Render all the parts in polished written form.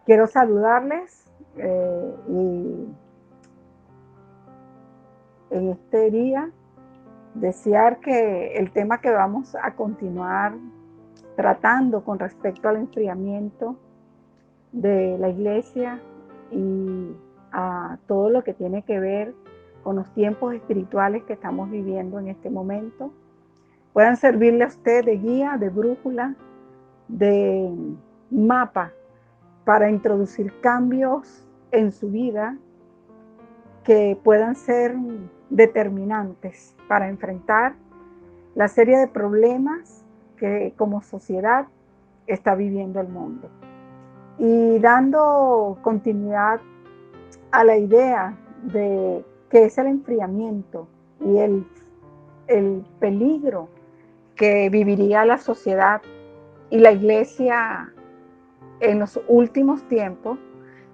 Quiero saludarles y en este día desear que el tema que vamos a continuar tratando con respecto al enfriamiento de la iglesia y a todo lo que tiene que ver con los tiempos espirituales que estamos viviendo en este momento, puedan servirle a usted de guía, de brújula, de mapa para introducir cambios en su vida que puedan ser determinantes para enfrentar la serie de problemas que como sociedad está viviendo el mundo. Y dando continuidad a la idea de qué es el enfriamiento y el peligro que viviría la sociedad y la iglesia en los últimos tiempos,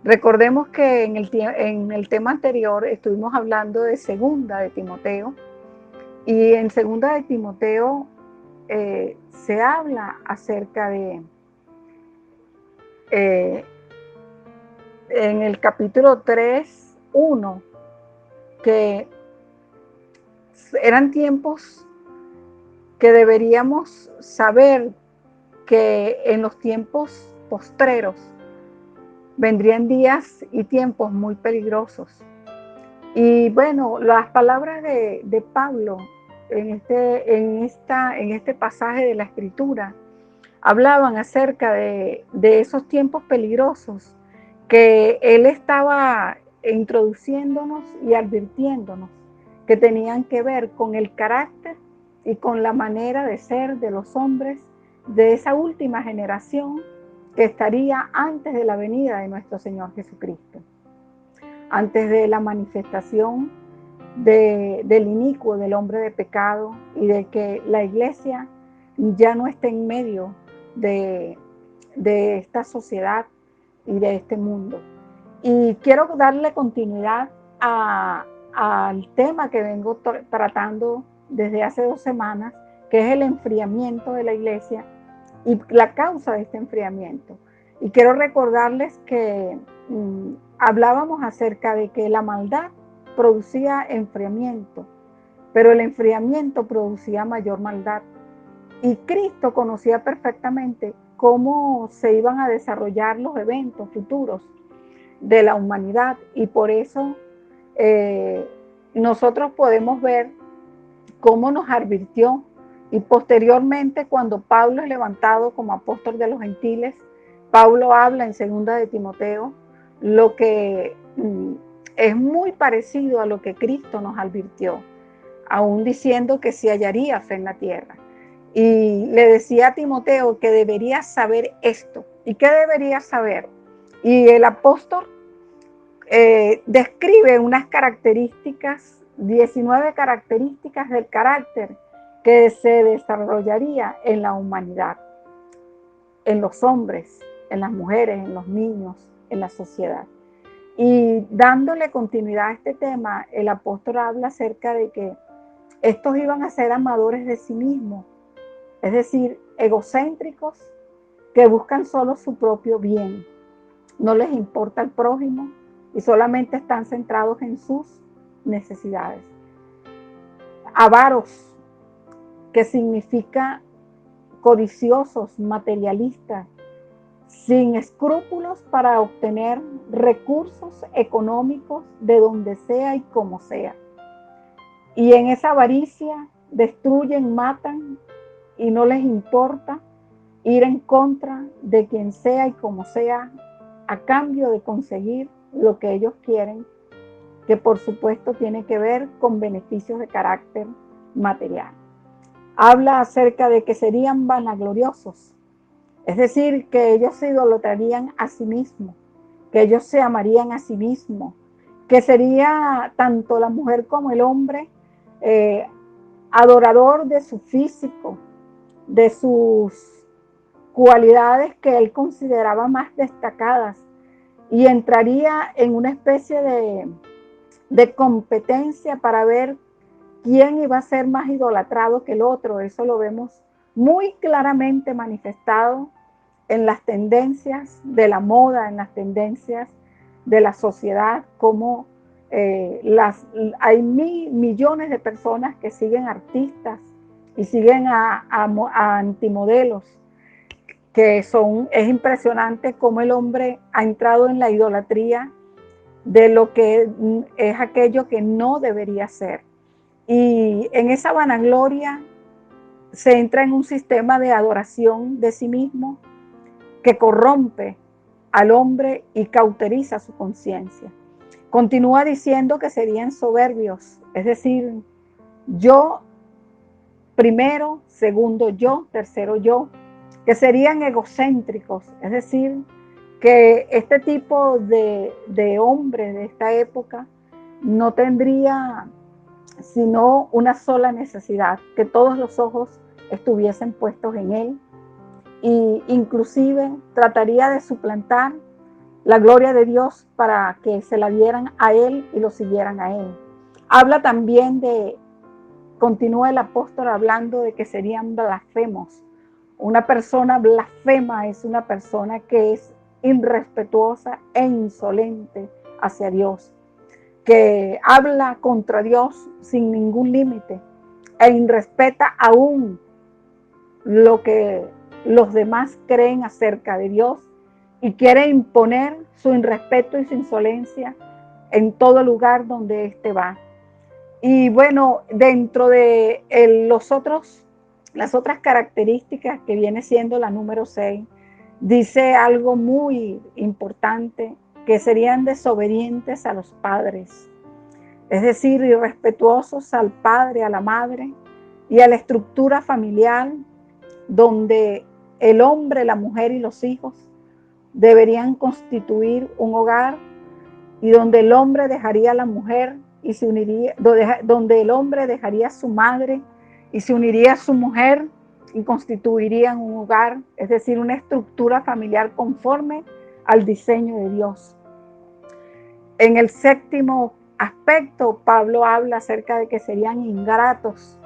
recordemos que en el tema anterior estuvimos hablando de Segunda de Timoteo, y en Segunda de Timoteo se habla acerca de, en el capítulo 3:1, que eran tiempos que deberíamos saber que en los tiempos postreros vendrían días y tiempos muy peligrosos. Y bueno, las palabras de Pablo en este pasaje de la Escritura hablaban acerca de esos tiempos peligrosos que él estaba introduciéndonos y advirtiéndonos que tenían que ver con el carácter y con la manera de ser de los hombres de esa última generación que estaría antes de la venida de nuestro Señor Jesucristo, antes de la manifestación del inicuo, del hombre de pecado, y de que la iglesia ya no esté en medio de esta sociedad y de este mundo. Y quiero darle continuidad al tema que vengo tratando desde hace 2 semanas, que es el enfriamiento de la iglesia y la causa de este enfriamiento. Y quiero recordarles que hablábamos acerca de que la maldad producía enfriamiento, pero el enfriamiento producía mayor maldad. Y Cristo conocía perfectamente cómo se iban a desarrollar los eventos futuros de la humanidad, y por eso nosotros podemos ver cómo nos advirtió, y posteriormente cuando Pablo es levantado como apóstol de los gentiles, Pablo habla en Segunda de Timoteo lo que es muy parecido a lo que Cristo nos advirtió, aún diciendo que se hallaría fe en la tierra. Y le decía a Timoteo que debería saber esto. ¿Y qué debería saber? Y el apóstol describe unas características, 19 características del carácter que se desarrollaría en la humanidad, en los hombres, en las mujeres, en los niños, en la sociedad. Y dándole continuidad a este tema, el apóstol habla acerca de que estos iban a ser amadores de sí mismos, es decir, egocéntricos, que buscan solo su propio bien, no les importa el prójimo y solamente están centrados en sus necesidades. Avaros, que significa codiciosos, materialistas, sin escrúpulos para obtener recursos económicos de donde sea y como sea. Y en esa avaricia destruyen, matan, y no les importa ir en contra de quien sea y como sea a cambio de conseguir lo que ellos quieren, que por supuesto tiene que ver con beneficios de carácter material. Habla acerca de que serían vanagloriosos, es decir, que ellos se idolatrarían a sí mismos, que ellos se amarían a sí mismos, que sería tanto la mujer como el hombre adorador de su físico, de sus cualidades que él consideraba más destacadas, y entraría en una especie de competencia para ver quién iba a ser más idolatrado que el otro. Eso lo vemos muy claramente manifestado en las tendencias de la moda, en las tendencias de la sociedad, como hay millones de personas que siguen artistas y siguen a antimodelos, es impresionante cómo el hombre ha entrado en la idolatría de lo que es aquello que no debería ser. Y en esa vanagloria se entra en un sistema de adoración de sí mismo que corrompe al hombre y cauteriza su conciencia. Continúa diciendo que serían soberbios, es decir, yo primero, segundo yo, tercero yo, que serían egocéntricos, es decir, que este tipo de hombre de esta época no tendría sino una sola necesidad, que todos los ojos estuviesen puestos en él, y inclusive trataría de suplantar la gloria de Dios para que se la dieran a él y lo siguieran a él. Habla también continúa el apóstol hablando de que serían blasfemos. Una persona blasfema es una persona que es irrespetuosa e insolente hacia Dios, que habla contra Dios sin ningún límite e irrespeta aún lo que los demás creen acerca de Dios y quiere imponer su irrespeto y su insolencia en todo lugar donde éste va. Y bueno, dentro de las otras características que viene siendo la número 6, dice algo muy importante, que serían desobedientes a los padres, es decir, irrespetuosos al padre, a la madre y a la estructura familiar, donde el hombre, la mujer y los hijos deberían constituir un hogar, y donde el hombre dejaría a la mujer y se uniría, donde el hombre dejaría a su madre y se uniría a su mujer y constituirían un hogar, es decir, una estructura familiar conforme al diseño de Dios. En el séptimo aspecto, Pablo habla acerca de que serían ingratos,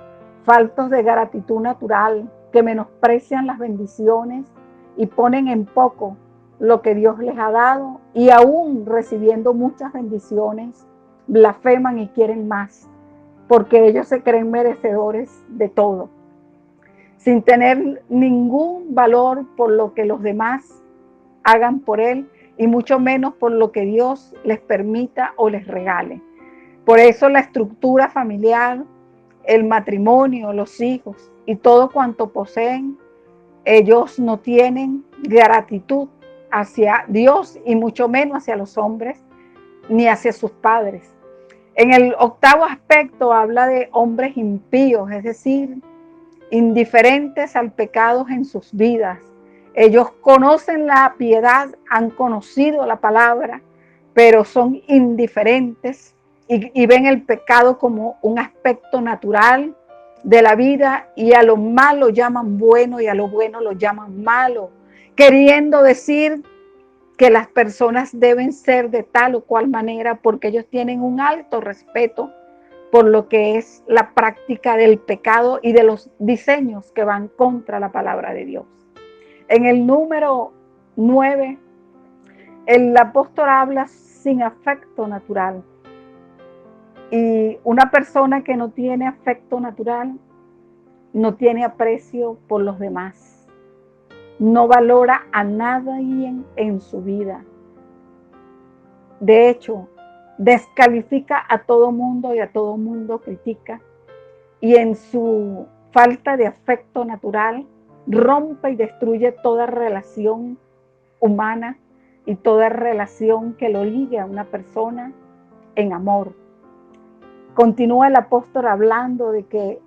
faltos de gratitud natural, que menosprecian las bendiciones y ponen en poco lo que Dios les ha dado, y aún recibiendo muchas bendiciones, blasfeman y quieren más, porque ellos se creen merecedores de todo, sin tener ningún valor por lo que los demás hagan por él, y mucho menos por lo que Dios les permita o les regale. Por eso la estructura familiar, el matrimonio, los hijos y todo cuanto poseen, ellos no tienen gratitud hacia Dios y mucho menos hacia los hombres ni hacia sus padres. En el octavo aspecto habla de hombres impíos, es decir, indiferentes al pecado en sus vidas. Ellos conocen la piedad, han conocido la palabra, pero son indiferentes y ven el pecado como un aspecto natural de la vida, y a lo malo llaman bueno y a lo bueno lo llaman malo, queriendo decir que las personas deben ser de tal o cual manera porque ellos tienen un alto respeto por lo que es la práctica del pecado y de los diseños que van contra la palabra de Dios. En el número 9, el apóstol habla sin afecto natural. Y una persona que no tiene afecto natural no tiene aprecio por los demás, no valora a nadie en su vida. De hecho, descalifica a todo mundo y a todo mundo critica, y en su falta de afecto natural rompe y destruye toda relación humana y toda relación que lo ligue a una persona en amor. Continúa el apóstol hablando de que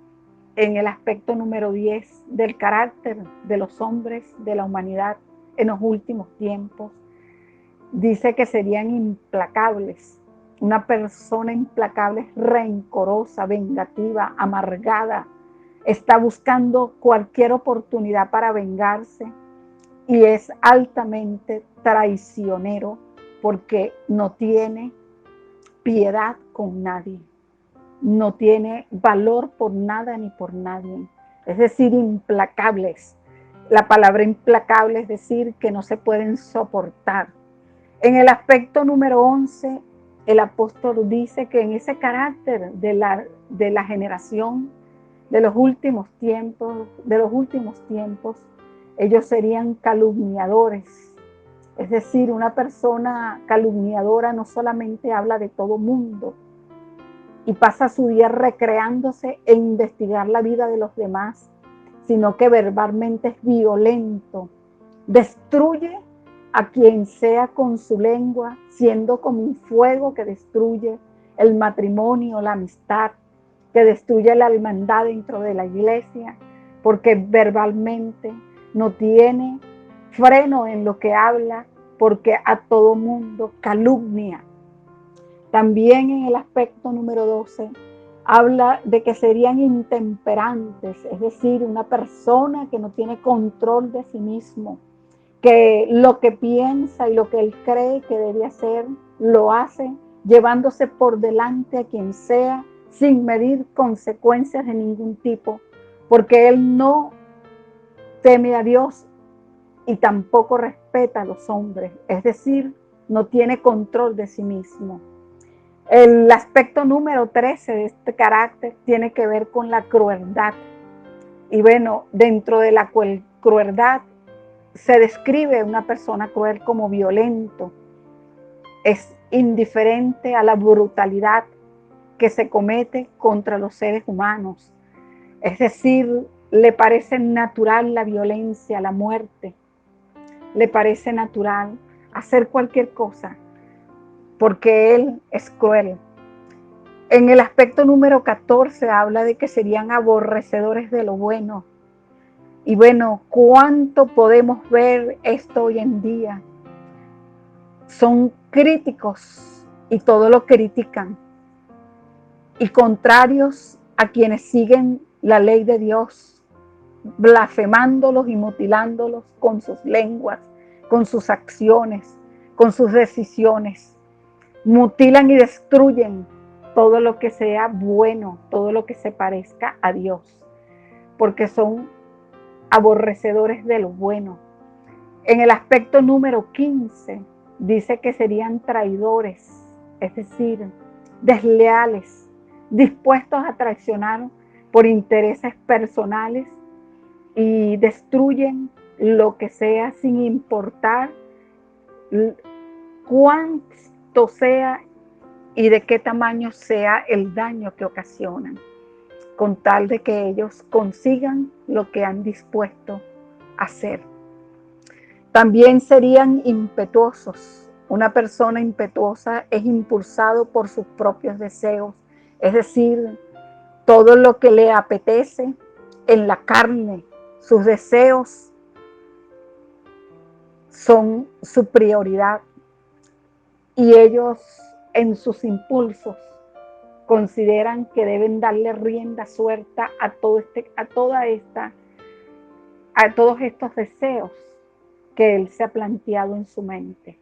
en el aspecto número 10 del carácter de los hombres de la humanidad en los últimos tiempos, dice que serían implacables. Una persona implacable es rencorosa, vengativa, amargada, está buscando cualquier oportunidad para vengarse y es altamente traicionero porque no tiene piedad con nadie, no tiene valor por nada ni por nadie. Es decir, implacables. la palabra implacable, es decir, que no se pueden soportar. En el aspecto número 11, el apóstol dice que en ese carácter de la generación de los últimos tiempos, ellos serían calumniadores. Es decir, una persona calumniadora no solamente habla de todo mundo y pasa su día recreándose e investigar la vida de los demás, sino que verbalmente es violento, destruye a quien sea con su lengua, siendo como un fuego que destruye el matrimonio, la amistad, que destruye la hermandad dentro de la iglesia, porque verbalmente no tiene freno en lo que habla, porque a todo mundo calumnia. También en el aspecto número 12 habla de que serían intemperantes, es decir, una persona que no tiene control de sí mismo, que lo que piensa y lo que él cree que debe hacer, lo hace, llevándose por delante a quien sea, sin medir consecuencias de ningún tipo, porque él no teme a Dios y tampoco respeta a los hombres, es decir, no tiene control de sí mismo. El aspecto número 13 de este carácter tiene que ver con la crueldad. Y bueno, dentro de la crueldad se describe una persona cruel como violento. Es indiferente a la brutalidad que se comete contra los seres humanos. Es decir, le parece natural la violencia, la muerte. Le parece natural hacer cualquier cosa porque él es cruel. En el aspecto número 14 habla de que serían aborrecedores de lo bueno. Y bueno, ¿cuánto podemos ver esto hoy en día? Son críticos y todo lo critican. Y contrarios a quienes siguen la ley de Dios, blasfemándolos y mutilándolos con sus lenguas, con sus acciones, con sus decisiones. Mutilan y destruyen todo lo que sea bueno, todo lo que se parezca a Dios, porque son aborrecedores de lo bueno. En el aspecto número 15 dice que serían traidores, es decir, desleales, dispuestos a traicionar por intereses personales y destruyen lo que sea sin importar cuánto sea y de qué tamaño sea el daño que ocasionan, con tal de que ellos consigan lo que han dispuesto a hacer. También serían impetuosos. Una persona impetuosa es impulsado por sus propios deseos, es decir, todo lo que le apetece en la carne, sus deseos son su prioridad y ellos en sus impulsos consideran que deben darle rienda suelta a todos estos deseos que él se ha planteado en su mente.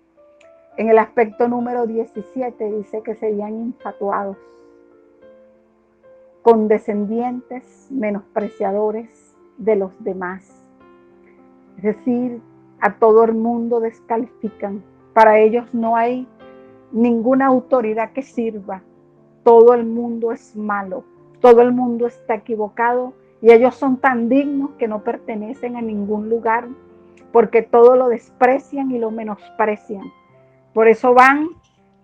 En el aspecto número 17 dice que serían infatuados, condescendientes, menospreciadores de los demás. Es decir, a todo el mundo descalifican. Para ellos no hay ninguna autoridad que sirva. Todo el mundo es malo, todo el mundo está equivocado y ellos son tan dignos que no pertenecen a ningún lugar porque todo lo desprecian y lo menosprecian. Por eso van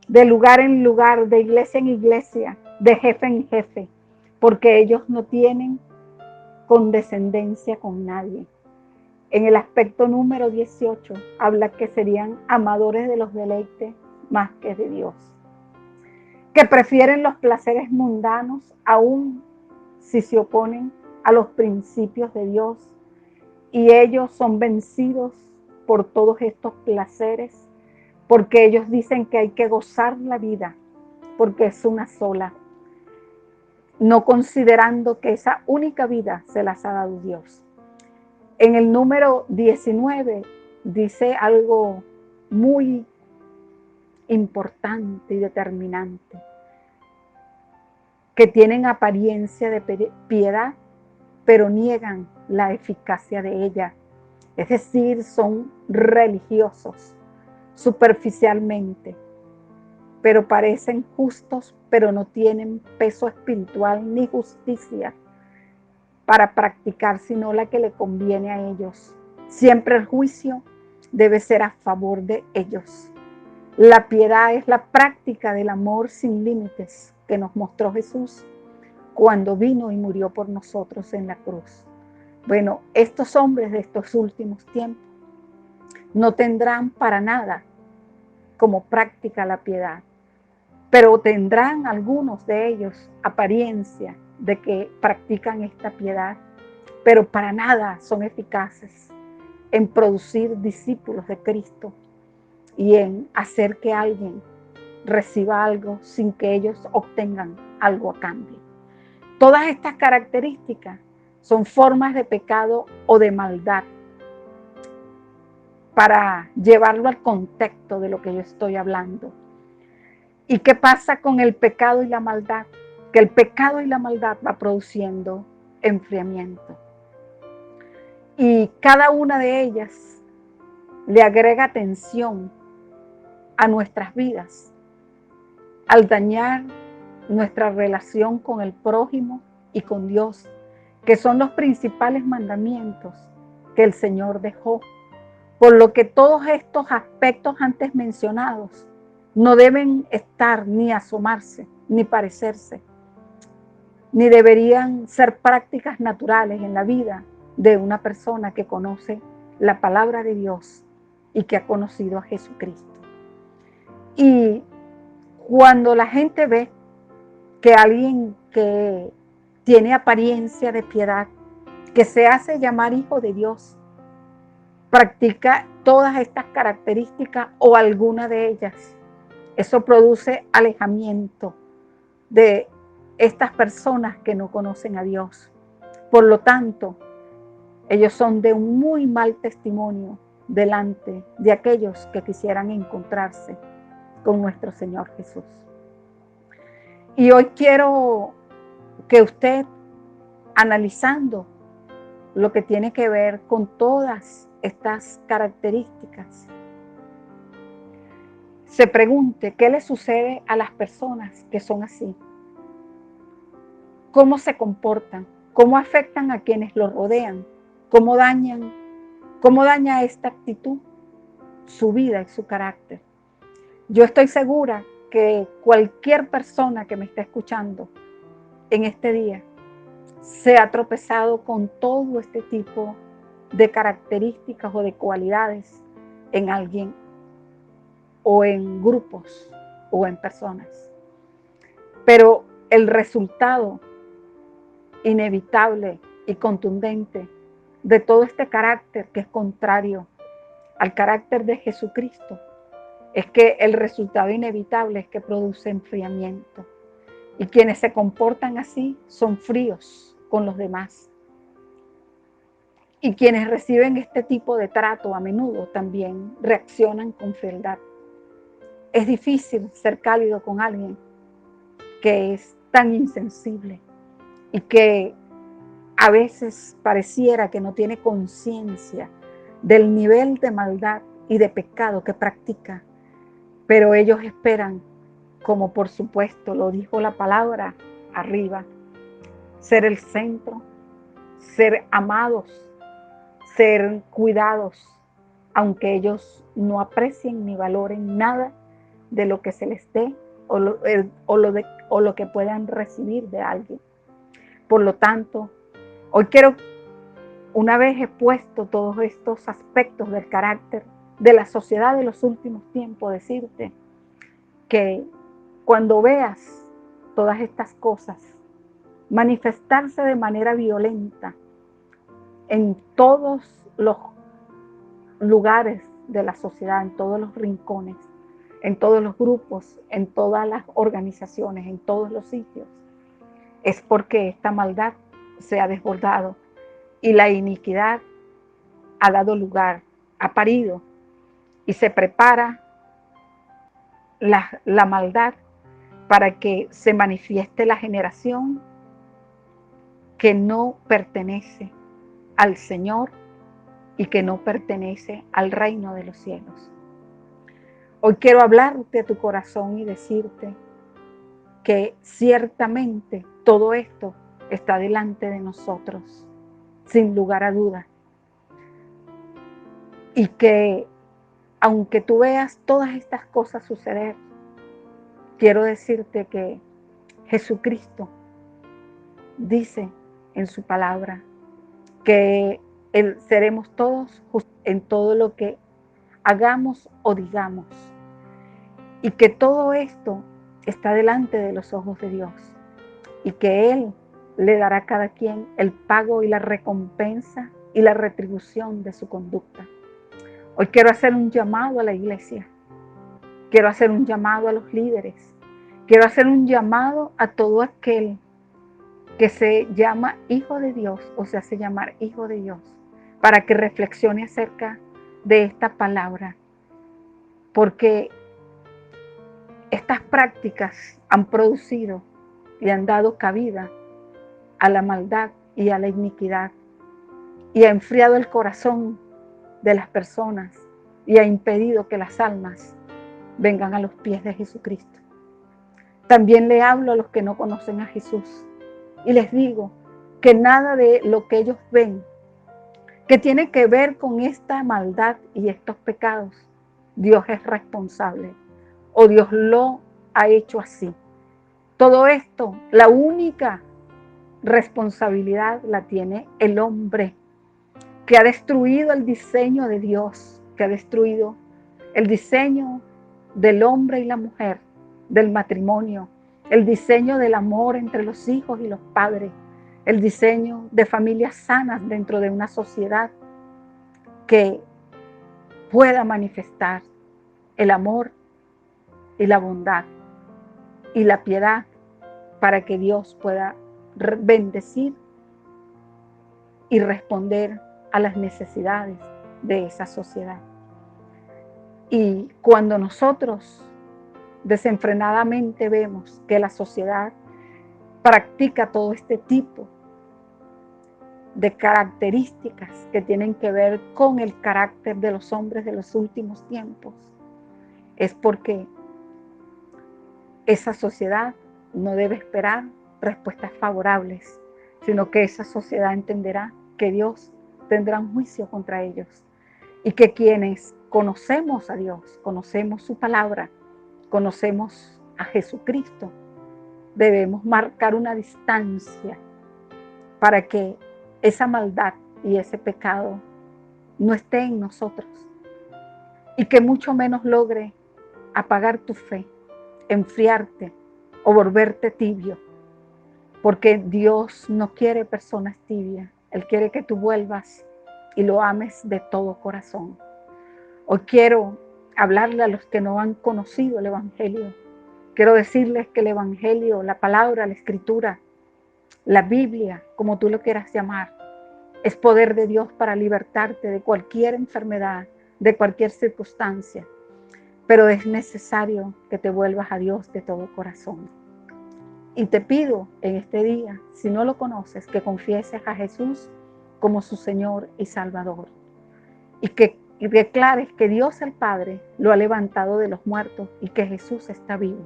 de lugar en lugar, de iglesia en iglesia, de jefe en jefe, porque ellos no tienen condescendencia con nadie. En el aspecto número 18 habla que serían amadores de los deleites más que de Dios, que prefieren los placeres mundanos aún si se oponen a los principios de Dios, y ellos son vencidos por todos estos placeres porque ellos dicen que hay que gozar la vida porque es una sola, no considerando que esa única vida se las ha dado Dios. En el número 19 dice algo muy importante y determinante, que tienen apariencia de piedad, pero niegan la eficacia de ella. Es decir, son religiosos superficialmente, pero parecen justos, pero no tienen peso espiritual ni justicia para practicar, sino la que le conviene a ellos. Siempre el juicio debe ser a favor de ellos. La piedad es la práctica del amor sin límites que nos mostró Jesús cuando vino y murió por nosotros en la cruz. Bueno, estos hombres de estos últimos tiempos no tendrán para nada como práctica la piedad, pero tendrán algunos de ellos apariencia de que practican esta piedad, pero para nada son eficaces en producir discípulos de Cristo y en hacer que alguien reciba algo sin que ellos obtengan algo a cambio. Todas estas características son formas de pecado o de maldad, para llevarlo al contexto de lo que yo estoy hablando. ¿Y qué pasa con el pecado y la maldad? Que el pecado y la maldad va produciendo enfriamiento. Y cada una de ellas le agrega tensión a nuestras vidas al dañar nuestra relación con el prójimo y con Dios, que son los principales mandamientos que el Señor dejó. Por lo que todos estos aspectos antes mencionados no deben estar ni asomarse, ni parecerse, ni deberían ser prácticas naturales en la vida de una persona que conoce la palabra de Dios y que ha conocido a Jesucristo. Y cuando la gente ve que alguien que tiene apariencia de piedad, que se hace llamar hijo de Dios, practica todas estas características o alguna de ellas, eso produce alejamiento de estas personas que no conocen a Dios. Por lo tanto, ellos son de un muy mal testimonio delante de aquellos que quisieran encontrarse con nuestro Señor Jesús. Y hoy quiero que usted, analizando lo que tiene que ver con todas estas características, se pregunte qué le sucede a las personas que son así, cómo se comportan, cómo afectan a quienes los rodean, cómo daña esta actitud su vida y su carácter. Yo estoy segura que cualquier persona que me esté escuchando en este día se ha tropezado con todo este tipo de características o de cualidades en alguien o en grupos o en personas. Pero el resultado inevitable y contundente de todo este carácter que es contrario al carácter de Jesucristo es que el resultado inevitable es que produce enfriamiento. Y quienes se comportan así son fríos con los demás. Y quienes reciben este tipo de trato a menudo también reaccionan con frialdad. Es difícil ser cálido con alguien que es tan insensible y que a veces pareciera que no tiene conciencia del nivel de maldad y de pecado que practica, pero ellos esperan, como por supuesto lo dijo la palabra arriba, ser el centro, ser amados, ser cuidados, aunque ellos no aprecien ni valoren nada de lo que se les dé o lo que puedan recibir de alguien. Por lo tanto, hoy quiero, una vez expuesto todos estos aspectos del carácter de la sociedad de los últimos tiempos, decirte que cuando veas todas estas cosas manifestarse de manera violenta en todos los lugares de la sociedad, en todos los rincones, en todos los grupos, en todas las organizaciones, en todos los sitios, es porque esta maldad se ha desbordado y la iniquidad ha dado lugar, ha parido y se prepara la maldad para que se manifieste la generación que no pertenece al Señor y que no pertenece al reino de los cielos. Hoy quiero hablarte a tu corazón y decirte que ciertamente todo esto está delante de nosotros, sin lugar a duda. Y que aunque tú veas todas estas cosas suceder, quiero decirte que Jesucristo dice en su palabra que seremos todos justos en todo lo que hagamos o digamos. Y que todo esto está delante de los ojos de Dios. Y que Él le dará a cada quien el pago y la recompensa y la retribución de su conducta. Hoy quiero hacer un llamado a la iglesia. Quiero hacer un llamado a los líderes. Quiero hacer un llamado a todo aquel que se llama hijo de Dios o se hace llamar hijo de Dios, para que reflexione acerca de esta palabra. Porque estas prácticas han producido y han dado cabida a la maldad y a la iniquidad, y ha enfriado el corazón de las personas y ha impedido que las almas vengan a los pies de Jesucristo. También le hablo a los que no conocen a Jesús y les digo que nada de lo que ellos ven que tiene que ver con esta maldad y estos pecados, Dios es responsable o Dios lo ha hecho así. Todo esto, la única responsabilidad la tiene el hombre, que ha destruido el diseño de Dios, que ha destruido el diseño del hombre y la mujer, del matrimonio, el diseño del amor entre los hijos y los padres, el diseño de familias sanas dentro de una sociedad que pueda manifestar el amor y la bondad y la piedad para que Dios pueda bendecir y responder a las necesidades de esa sociedad. Y cuando nosotros desenfrenadamente vemos que la sociedad practica todo este tipo de características que tienen que ver con el carácter de los hombres de los últimos tiempos, es porque esa sociedad no debe esperar respuestas favorables, sino que esa sociedad entenderá que Dios tendrá un juicio contra ellos y que quienes conocemos a Dios, conocemos su palabra, conocemos a Jesucristo, debemos marcar una distancia para que esa maldad y ese pecado no esté en nosotros y que mucho menos logre apagar tu fe, enfriarte o volverte tibio, porque Dios no quiere personas tibias. Él quiere que tú vuelvas y lo ames de todo corazón. Hoy quiero hablarle a los que no han conocido el Evangelio. Quiero decirles que el Evangelio, la palabra, la escritura, la Biblia, como tú lo quieras llamar, es poder de Dios para libertarte de cualquier enfermedad, de cualquier circunstancia. Pero es necesario que te vuelvas a Dios de todo corazón. Y te pido en este día, si no lo conoces, que confieses a Jesús como su Señor y Salvador. Y que declares que Dios el Padre lo ha levantado de los muertos y que Jesús está vivo.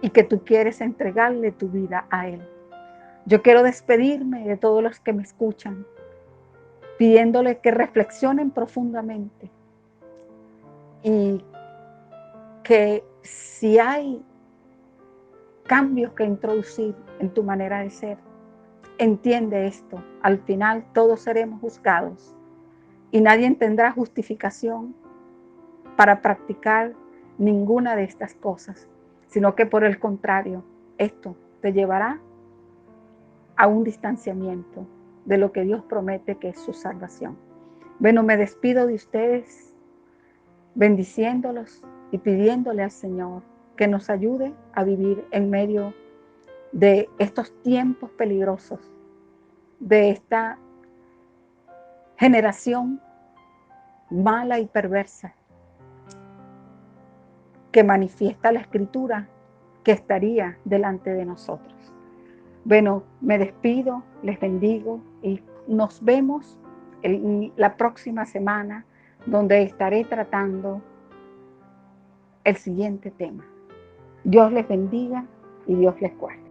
Y que tú quieres entregarle tu vida a Él. Yo quiero despedirme de todos los que me escuchan, pidiéndole que reflexionen profundamente y que si hay cambios que introducir en tu manera de ser, entiende esto. Al final todos seremos juzgados y nadie tendrá justificación para practicar ninguna de estas cosas, sino que por el contrario, esto te llevará a un distanciamiento de lo que Dios promete que es su salvación. Bueno, me despido de ustedes, bendiciéndolos y pidiéndole al Señor que nos ayude a vivir en medio de estos tiempos peligrosos, de esta generación mala y perversa que manifiesta la Escritura que estaría delante de nosotros. Bueno, me despido, les bendigo y nos vemos la próxima semana, donde estaré tratando el siguiente tema. Dios les bendiga y Dios les guarde.